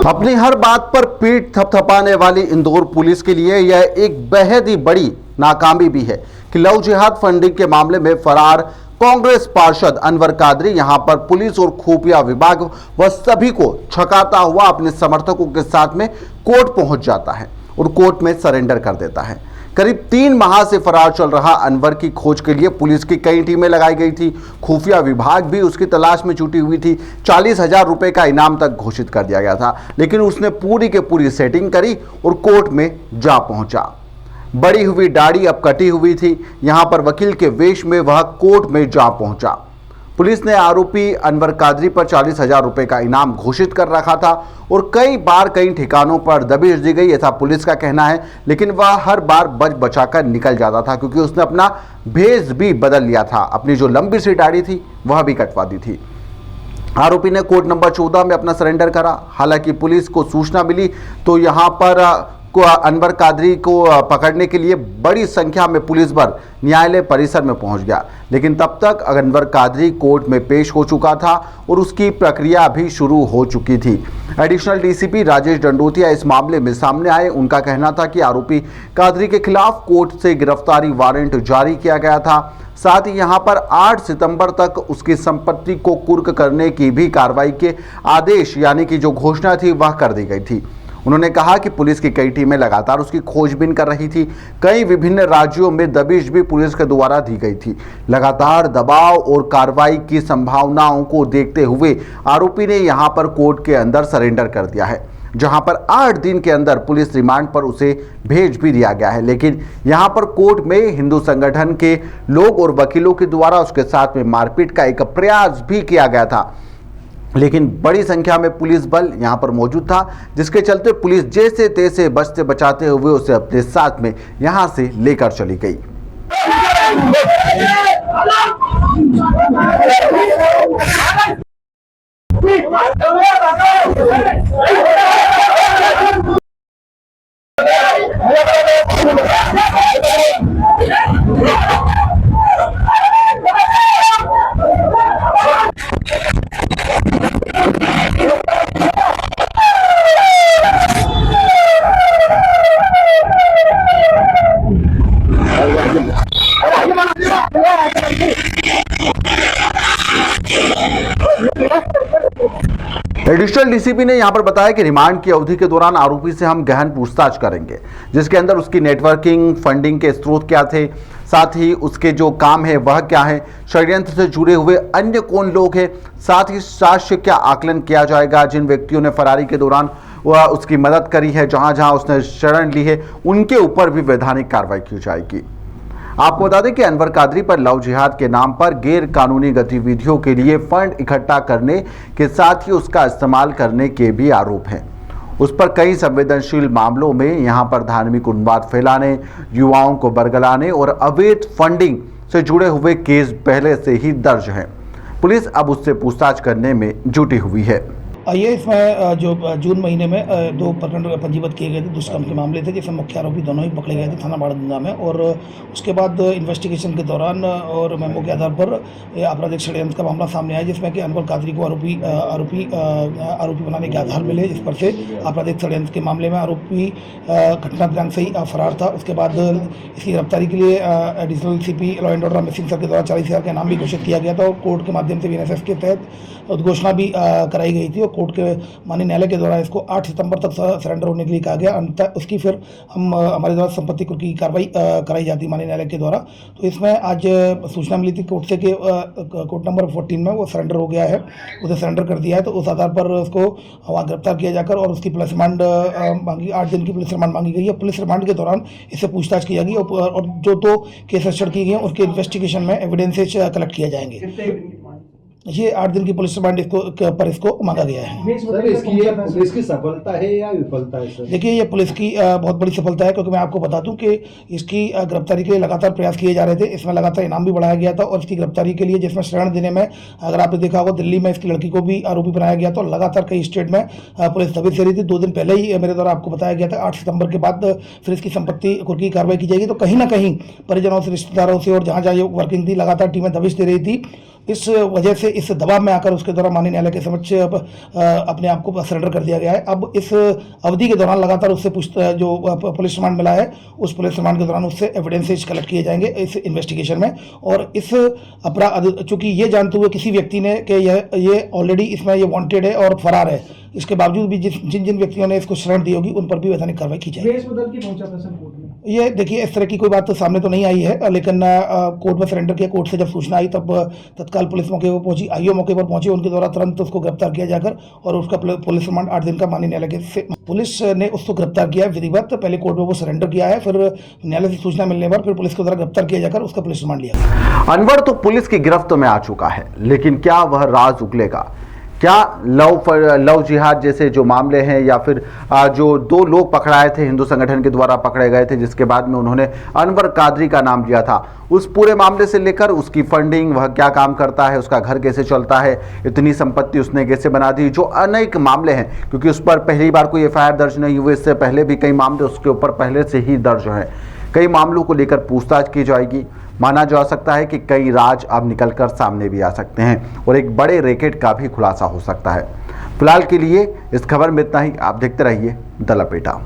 अपनी हर बात पर पीठ थपथपाने वाली इंदौर पुलिस के लिए यह एक बेहद ही बड़ी नाकामी भी है कि लव जिहाद फंडिंग के मामले में फरार कांग्रेस पार्षद अनवर कादरी यहां पर पुलिस और खुफिया विभाग व सभी को छकाता हुआ अपने समर्थकों के साथ में कोर्ट पहुंच जाता है और कोर्ट में सरेंडर कर देता है। करीब 3 माह से फरार चल रहा अनवर की खोज के लिए पुलिस की कई टीमें लगाई गई थी। खुफिया विभाग भी उसकी तलाश में जुटी हुई थी। 40,000 रुपए का इनाम तक घोषित कर दिया गया था, लेकिन उसने पूरी के पूरी सेटिंग करी और कोर्ट में जा पहुंचा। बड़ी हुई दाढ़ी अब कटी हुई थी। यहां पर वकील के वेश में वह कोर्ट में जा पहुंचा। पुलिस ने आरोपी अनवर कादरी पर 40,000 रुपए का इनाम घोषित कर रखा था और कई बार कई ठिकानों पर दबिश दी गई, ऐसा पुलिस का कहना है। लेकिन वह हर बार बच बचाकर निकल जाता था क्योंकि उसने अपना भेष भी बदल लिया था। अपनी जो लंबी सी दाढ़ी थी वह भी कटवा दी थी। आरोपी ने कोर्ट नंबर 14 में अपना सरेंडर करा। हालांकि पुलिस को सूचना मिली तो यहां पर अनवर कादरी को पकड़ने के लिए बड़ी संख्या में पुलिस बल न्यायालय परिसर में पहुंच गया, लेकिन तब तक अनवर कादरी कोर्ट में पेश हो चुका था और उसकी प्रक्रिया भी शुरू हो चुकी थी। एडिशनल डीसीपी राजेश दंडोतिया इस मामले में सामने आए। उनका कहना था कि आरोपी कादरी के खिलाफ कोर्ट से गिरफ्तारी वारंट जारी किया गया था। साथ ही यहां पर 8 सितंबर तक उसकी संपत्ति को कुर्क करने की भी कार्रवाई के आदेश यानी कि जो घोषणा थी वह कर दी गई थी। उन्होंने कहा कि पुलिस की कई टीमें लगातार उसकी खोजबीन कर रही थी। कई विभिन्न राज्यों में दबिश भी पुलिस के द्वारा दी गई थी। लगातार दबाव और कार्रवाई की संभावनाओं को देखते हुए आरोपी ने यहां पर कोर्ट के अंदर सरेंडर कर दिया है, जहां पर 8 दिन के अंदर पुलिस रिमांड पर उसे भेज भी दिया गया है। लेकिन यहां पर कोर्ट में हिंदू संगठन के लोग और वकीलों के द्वारा उसके साथ में मारपीट का एक प्रयास भी किया गया था, लेकिन बड़ी संख्या में पुलिस बल यहां पर मौजूद था, जिसके चलते पुलिस जैसे तैसे बचते बचाते हुए उसे अपने साथ में यहां से लेकर चली गई। एडिशनल डीसीपी ने यहां पर बताया कि रिमांड की अवधि के दौरान आरोपी से हम गहन पूछताछ करेंगे, जिसके अंदर उसकी नेटवर्किंग, फंडिंग के स्रोत क्या थे, साथ ही उसके जो काम है वह क्या है, षड्यंत्र से जुड़े हुए अन्य कौन लोग हैं, साथ ही साक्ष्य क्या आकलन किया जाएगा। जिन व्यक्तियों ने फरारी के दौरान वह उसकी मदद करी है, जहां जहां उसने शरण ली है, उनके ऊपर भी वैधानिक कार्रवाई की जाएगी। आपको बता दें कि अनवर कादरी पर लव जिहाद के नाम पर गैर कानूनी गतिविधियों के लिए फंड इकट्ठा करने के साथ ही उसका इस्तेमाल करने के भी आरोप हैं। उस पर कई संवेदनशील मामलों में यहां पर धार्मिक उन्माद फैलाने, युवाओं को बरगलाने और अवैध फंडिंग से जुड़े हुए केस पहले से ही दर्ज हैं। पुलिस अब उससे पूछताछ करने में जुटी हुई है। ये इसमें जो जून महीने में 2 प्रकरण पंजीबद्ध किए गए थे, दुष्कर्म के मामले थे, जिसमें मुख्य आरोपी दोनों ही पकड़े गए थे थाना बाड़गंगा में। और उसके बाद इन्वेस्टिगेशन के दौरान और मेमो के आधार पर आपराधिक षड्यंत्र का मामला सामने आया, जिसमें कि अनवर कादरी को आरोपी बनाने के आधार मिले, जिस पर से आपराधिक षड्यंत्र के मामले में आरोपी घटना दिनांक से ही फरार था। उसके बाद इसकी गिरफ्तारी के लिए additional CP law and order Amit Singh sir के द्वारा 40,000 का इनाम भी घोषित किया गया था और कोर्ट के माध्यम से VNSS के तहत उद्घोषणा भी कराई गई थी और कोर्ट के माननीय न्यायालय के द्वारा इसको 8 सितंबर तक सरेंडर होने के लिए कहा गया। अंत उसकी फिर हमारे द्वारा संपत्ति कुर्क की कार्रवाई कराई जाती माननीय न्यायालय के द्वारा। तो इसमें आज सूचना मिली थी कोर्ट से कि कोर्ट नंबर 14 में वो सरेंडर हो गया है, उसे सरेंडर कर दिया है। तो उस आधार पर उसको वहाँ गिरफ्तार किया जाकर और उसकी पुलिस रिमांड मांगी, 8 दिन की पुलिस रिमांड मांगी गई है। पुलिस रिमांड के दौरान इससे पूछताछ की जाएगी और जो 2 केस रजिस्टर किए गए हैं उसके इन्वेस्टिगेशन में एविडेंसेज कलेक्ट किए जाएंगे। ये 8 दिन की पुलिस रिमांड पर इसको मांगा गया है। सर इसकी ये पुलिस की सफलता है या विफलता है सर? देखिए, ये पुलिस की बहुत बड़ी सफलता है, क्योंकि मैं आपको बता दूं कि इसकी गिरफ्तारी के लिए लगातार प्रयास किए जा रहे थे। इसमें लगातार इनाम भी बढ़ाया गया था और इसकी गिरफ्तारी के लिए, जिसमें शरण देने में, अगर आपने देखा होगा, दिल्ली में इसकी लड़की को भी आरोपी बनाया गया था और लगातार कई स्टेट में पुलिस दबिश दे रही थी। 2 दिन पहले ही मेरे द्वारा आपको बताया गया था 8 सितंबर के बाद फिर इसकी संपत्ति कुर्की की कार्रवाई की जाएगी। तो कहीं ना कहीं परिजनों से, रिश्तेदारों से और जहाँ जहाँ ये वर्किंग थी, लगातार टीमें दबिश दे रही थी। इस वजह से इस दबाव में आकर उसके द्वारा माननीय न्यायालय के समक्ष अब अपने आप को सरेंडर कर दिया गया है। अब इस अवधि के दौरान लगातार उससे जो पुलिस रिमांड मिला है, उस पुलिस रिमांड के दौरान उससे एविडेंसेज कलेक्ट किए जाएंगे इस इन्वेस्टिगेशन में। और इस अपराध, चूंकि ये जानते हुए किसी व्यक्ति ने कि ये ऑलरेडी इसमें ये वांटेड है और फरार है, इसके बावजूद भी जिन जिन व्यक्तियों ने इसको शरण दी होगी उन पर भी वैधानिक कार्रवाई की जाएगी। केस बदल के पहुंचा था सर कोर्ट में? ये देखिए, इस तरह की कोई बात तो सामने तो नहीं आई है, लेकिन कोर्ट में सरेंडर किया। कोर्ट से जब सूचना आई तब तत्काल पुलिस मौके पर पहुंची, आईओ मौके पर पहुंचे, उनके द्वारा तुरंत उसको गिरफ्तार किया जाकर और उसका पुलिस रिमांड 8 दिन का माननीय न्यायालय से पुलिस ने उसको गिरफ्तार किया है विधिवत। पहले कोर्ट में वो सरेंडर किया है, फिर न्यायालय से सूचना मिलने पर फिर पुलिस के द्वारा गिरफ्तार किया जाकर उसका पुलिस रिमांड लिया गया। अनवर तो पुलिस की गिरफ्त में आ चुका है, लेकिन क्या वह राज उगलेगा? क्या लव जिहाद जैसे जो मामले हैं, या फिर जो 2 लोग पकड़ाए थे हिंदू संगठन के द्वारा पकड़े गए थे, जिसके बाद में उन्होंने अनवर कादरी का नाम लिया था, उस पूरे मामले से लेकर उसकी फंडिंग, वह क्या काम करता है, उसका घर कैसे चलता है, इतनी संपत्ति उसने कैसे बना दी, जो अनेक मामले हैं, क्योंकि उस पर पहली बार कोई एफआईआर दर्ज नहीं हुई, इससे पहले भी कई मामले उसके ऊपर पहले से ही दर्ज हैं। कई मामलों को लेकर पूछताछ की जाएगी। माना जा सकता है कि कई राज अब निकलकर सामने भी आ सकते हैं और एक बड़े रैकेट का भी खुलासा हो सकता है। फिलहाल के लिए इस खबर में इतना ही। आप देखते रहिए द लपेटा।